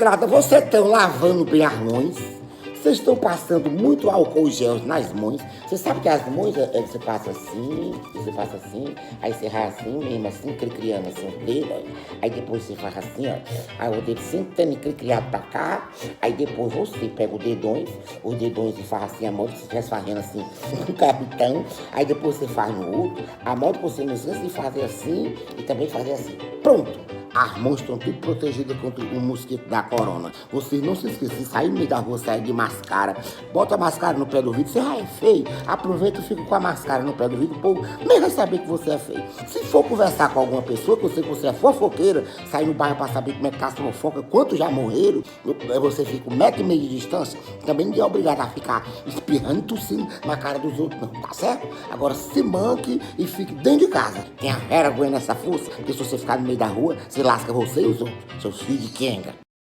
Negrada, vocês estão lavando bem as mãos? Vocês estão passando muito álcool gel nas mãos? Você sabe que as mãos, você passa assim, aí você vai assim, mesmo assim, criando assim o dedo, aí depois você faz assim, ó, aí o dedo sentando criado pra cá, aí depois você pega os dedões e faz assim a mão, que você estivesse fazendo assim, um capitão, aí depois você faz no outro, a mão que você não esquece de fazer assim e também fazer assim. Pronto! As mãos estão tudo protegidas contra o mosquito da corona. Vocês não se esqueçam, se sair no meio da rua, sair de máscara, bota a máscara no pé do vidro, você é feio, aproveita e fica com a máscara no pé do vidro, o povo nem vai saber que você é feio. Se for conversar com alguma pessoa, que eu sei que você é fofoqueira, sair no bairro pra saber como é que tá a fofoca, quantos já morreram, você fica 1,5 metro de distância, também ninguém é obrigado a ficar espirrando e tossindo na cara dos outros, não, tá certo? Agora se manque e fique dentro de casa. Tenha vergonha nessa força, porque se você ficar no meio da rua, você lasca você e os outros, seus filhos de quenga.